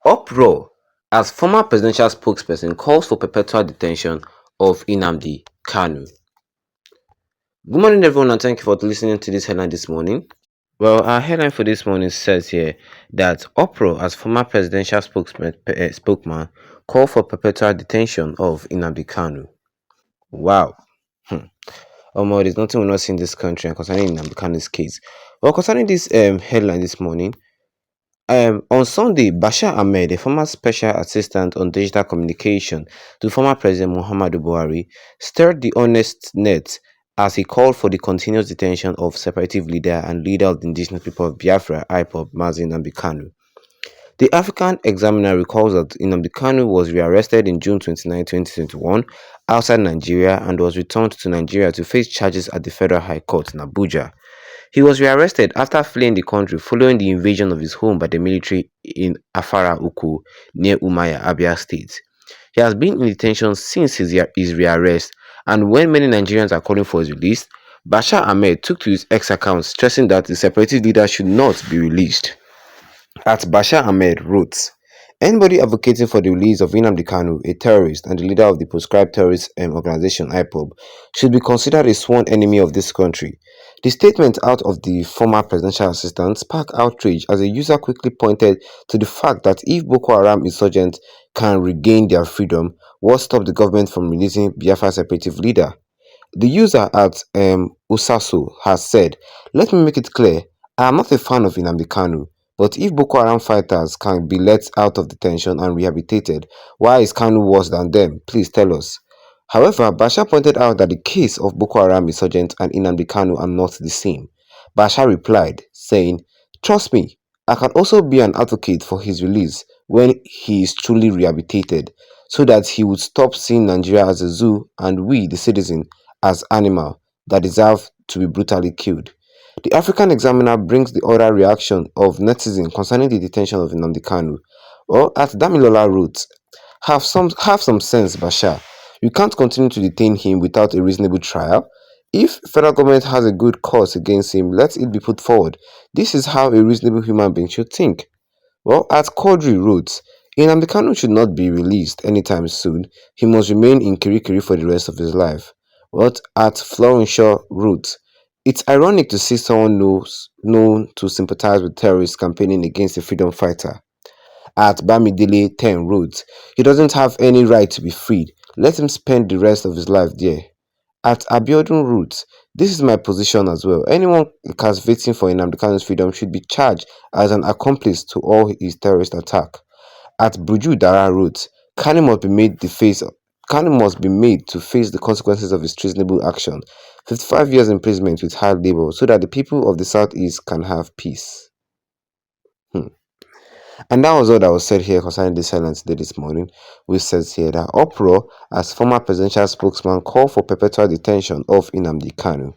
Uproar as former presidential spokesperson calls for perpetual detention of Nnamdi Kanu. Good morning, everyone, and thank you for listening to this headline this morning. Well, our headline for this morning says here that Uproar as former presidential spokesman called for perpetual detention of Nnamdi Kanu. Wow. There's nothing we're not seeing in this country concerning Nnamdi Kanu's case. Well, concerning this headline this morning, on Sunday, Bashir Ahmed, a former special assistant on digital communication to former President Muhammadu Buhari, stirred the honest net as he called for the continuous detention of separatist leader and leader of the indigenous people of Biafra, IPOB, Mazi Nnamdi Kanu. The African Examiner recalls that Nnamdi Kanu was rearrested in June 29, 2021 outside Nigeria and was returned to Nigeria to face charges at the Federal High Court in Abuja. He was rearrested after fleeing the country following the invasion of his home by the military in Afara Uku near Umuahia, Abia State. He has been in detention since his rearrest, and when many Nigerians are calling for his release, Bashir Ahmed took to his X account stressing that the separatist leader should not be released. At Bashir Ahmed wrote, "Anybody advocating for the release of Nnamdi Kanu, a terrorist and the leader of the proscribed terrorist organization IPOB, should be considered a sworn enemy of this country." The statement out of the former presidential assistant sparked outrage as a user quickly pointed to the fact that if Boko Haram insurgents can regain their freedom, what stopped the government from releasing Biafra separatist leader? The user at Usaso has said, "Let me make it clear, I am not a fan of Nnamdi Kanu. But if Boko Haram fighters can be let out of detention and rehabilitated, why is Kanu worse than them? Please tell us." However, Bashir pointed out that the case of Boko Haram insurgents and Nnamdi Kanu are not the same. Bashir replied, saying, "Trust me, I can also be an advocate for his release when he is truly rehabilitated, so that he would stop seeing Nigeria as a zoo and we, the citizens, as animals that deserve to be brutally killed." The African Examiner brings the other reaction of netizens concerning the detention of Nnamdi Kanu. Well, at Damilola wrote, have some sense, Bashir. You can't continue to detain him without a reasonable trial. If federal government has a good cause against him, let it be put forward. This is how a reasonable human being should think. Well, at Quadri wrote, Nnamdi Kanu should not be released anytime soon. He must remain in Kirikiri for the rest of his life. What at Florenshaw wrote, it's ironic to see someone known to sympathize with terrorists campaigning against a freedom fighter. At Bamidele 10 wrote, he doesn't have any right to be freed. Let him spend the rest of his life there. At Abiodun wrote, this is my position as well. Anyone captivating for Nnamdi Kanu's freedom should be charged as an accomplice to all his terrorist attack. At Buju Dara wrote, Kanu must be made to face the consequences of his treasonable action. 55 years imprisonment with hard labor so that the people of the Southeast can have peace. And that was all that was said here concerning this headline today this morning, which says here that Uproar as former presidential spokesman called for perpetual detention of Nnamdi Kanu.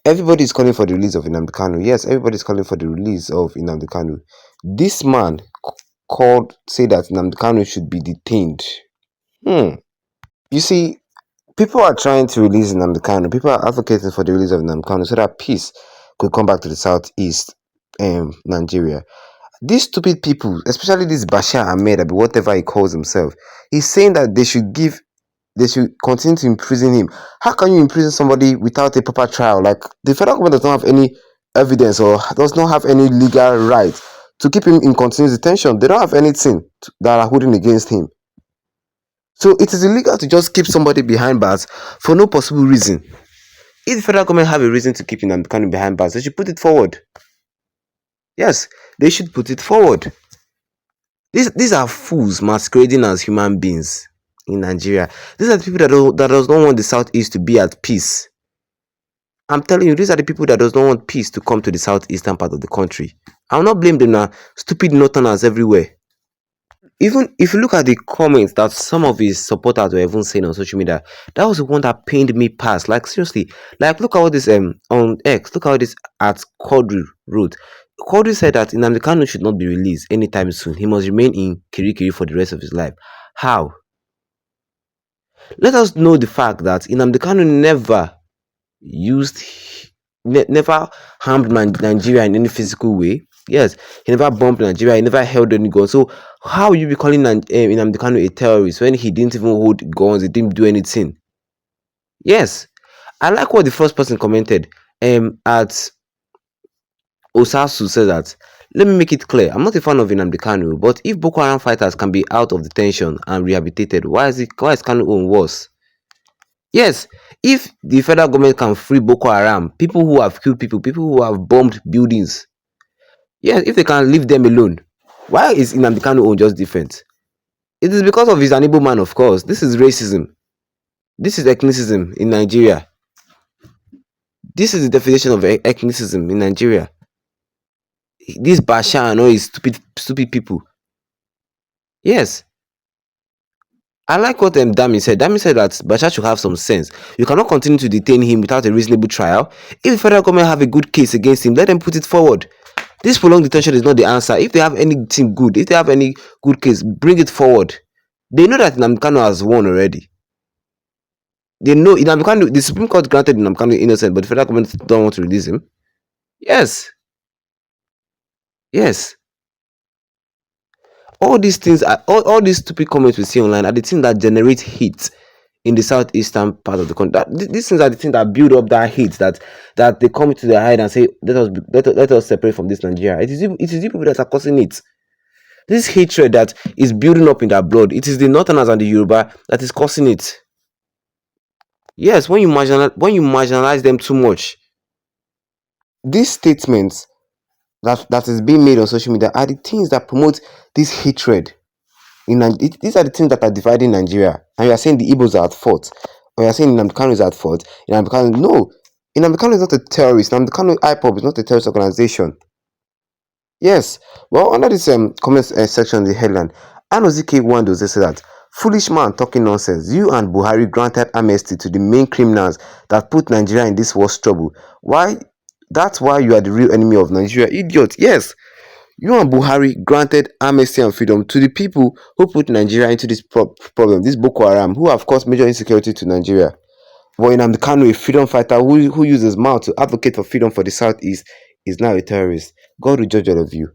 Everybody is calling for the release of Nnamdi Kanu. Yes, everybody is calling for the release of Nnamdi Kanu. This man said that Nnamdi Kanu should be detained. You see, people are trying to release Nnamdi Kanu. People are advocating for the release of Nnamdi Kanu so that peace could come back to the Southeast Nigeria. These stupid people, especially this Bashir Ahmed, whatever he calls himself, he's saying that they should continue to imprison him. How can you imprison somebody without a proper trial? Like, the federal government does not have any evidence or does not have any legal right to keep him in continuous detention. They don't have anything that are holding against him. So it is illegal to just keep somebody behind bars for no possible reason. If the federal government have a reason to keep Nnamdi Kanu behind bars, they should put it forward. Yes, they should put it forward. These are fools masquerading as human beings in Nigeria. These are the people that does not want the Southeast to be at peace. I'm telling you, these are the people that does not want peace to come to the southeastern part of the country. I will not blame them now. Stupid northerners everywhere. Even if you look at the comments that some of his supporters were even saying on social media, that was the one that pained me past. Like, seriously, like, look at what this on X, look at what this at Quadri wrote. Quadri said that Nnamdi Kanu should not be released anytime soon. He must remain in Kirikiri for the rest of his life. How? Let us know the fact that Nnamdi Kanu never harmed Nigeria in any physical way. Yes, he never bombed Nigeria. He never held any guns. So how will you be calling Nnamdi Kanu a terrorist when he didn't even hold guns? He didn't do anything. Yes, I like what the first person commented. At Osasu said that. Let me make it clear. I'm not a fan of Nnamdi Kanu, but if Boko Haram fighters can be out of detention and rehabilitated, why is Kanu own worse? Yes, if the federal government can free Boko Haram, people who have killed people, people who have bombed buildings, yes, if they can leave them alone, why is Nnamdi Kanu own just different? It is because of his an Igbo man, of course. This is racism. This is ethnicism in Nigeria. This is the definition of ethnicism in Nigeria. This Bashar and all his stupid people. Yes, I like what Dami said. Dami said that Bashar should have some sense. You cannot continue to detain him without a reasonable trial. If the federal government have a good case against him, let them put it forward. This prolonged detention is not the answer. If they have anything good, if they have any good case, bring it forward. They know that Nnamdi Kanu has won already. They know Nnamdi Kanu, the Supreme Court granted Nnamdi Kanu innocent, but the federal government don't want to release him. Yes, yes. All these things are all these stupid comments we see online are the things that generate hate in the southeastern part of the country. These things are the things that build up that hate that they come to their head and say, let us separate from this Nigeria. It is you people that are causing it. This hatred that is building up in their blood, it is the Northerners and the Yoruba that is causing it. Yes, when you marginalize them too much, these statements that is being made on social media are the things that promote this hatred. These are the things that are dividing Nigeria. And you are saying the Igbos are at fault, or you are saying Nnamdi Kanu is at fault. No, Nnamdi Kanu is not a terrorist. Nnamdi Kanu IPOB is not a terrorist organization. Yes. Well, under this comment section, the headline, Anozike Wando said that foolish man talking nonsense. You and Buhari granted amnesty to the main criminals that put Nigeria in this worst trouble. Why? That's why you are the real enemy of Nigeria, idiot. Yes, you and Buhari granted amnesty and freedom to the people who put Nigeria into this problem, this Boko Haram, who have caused major insecurity to Nigeria. But Nnamdi Kanu, a freedom fighter who uses his mouth to advocate for freedom for the Southeast, is now a terrorist. God will judge all of you.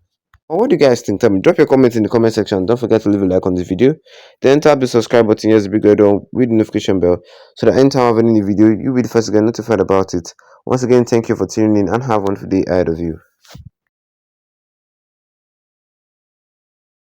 Well, what do you guys think? Tell me. Drop your comments in the comment section. Don't forget to leave a like on this video. Then tap the subscribe button. Yes, the big red one with the notification bell. So that anytime I have any new video, you'll be the first to get notified about it. Once again, thank you for tuning in and have a wonderful day ahead of you.